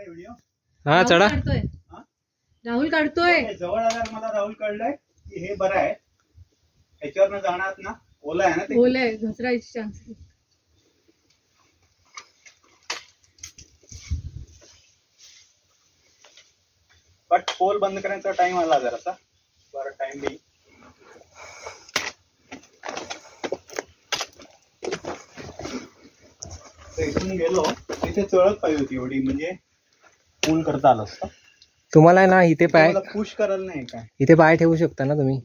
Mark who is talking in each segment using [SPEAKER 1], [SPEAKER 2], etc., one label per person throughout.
[SPEAKER 1] Video
[SPEAKER 2] हा चढा.
[SPEAKER 3] राहुल काढतोय.
[SPEAKER 1] जवळ आल्यावर मला राहुल कळलंय की हे बरं आहे, ह्याच्यावर जाणार ना ओला आहे ना, ते
[SPEAKER 3] ओला आहे, घसरायची चान्स.
[SPEAKER 1] बट पोल बंद करायचा टाइम आला जरासा, बरं टाइम देईल. इथून गेलो तिथे चढत पाहिजे होती एवढी, म्हणजे पूल करता आलं असतं.
[SPEAKER 2] तुम्हाला ना इथे पाय
[SPEAKER 1] पुश करायला नाही काय,
[SPEAKER 2] इथे पाय ठेवू शकता ना तुम्ही,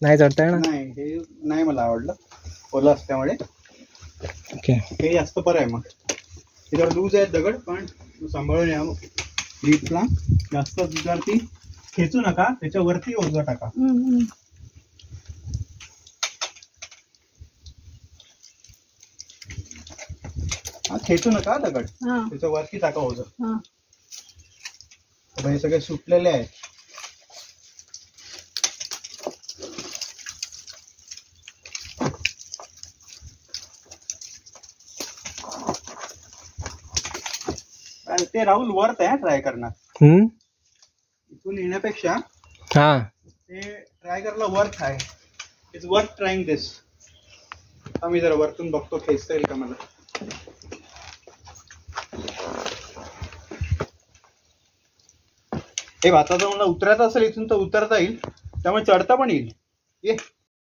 [SPEAKER 2] नाही चढताय ना.
[SPEAKER 1] नाही हे नाही मला आवडलं ओला असल्यामुळे.
[SPEAKER 2] ओके
[SPEAKER 1] हे जास्त बरं आहे. मग तिथं लूज आहे दगड, पण सांभाळून या. लिफ्टला जास्त विद्यार्थी खेचू नका, त्याच्यावरती ओझं टाका. हा खेचू नका दगड, त्याच्यावरती टाका ओझं. हे सगळे सुटलेले आहेत. ते राहुल वर्थ आहे ट्राय करणार. इथून येण्यापेक्षा ते ट्राय करायला वर्थ आहे. इट्स वर्थ ट्राइंग दिस. आम्ही जरा वरतून बघतो खेचता येईल का मला. हे आता जर मला उतरायचं असेल इथून तर उतरता येईल, त्यामुळे चढता पण येईल. ये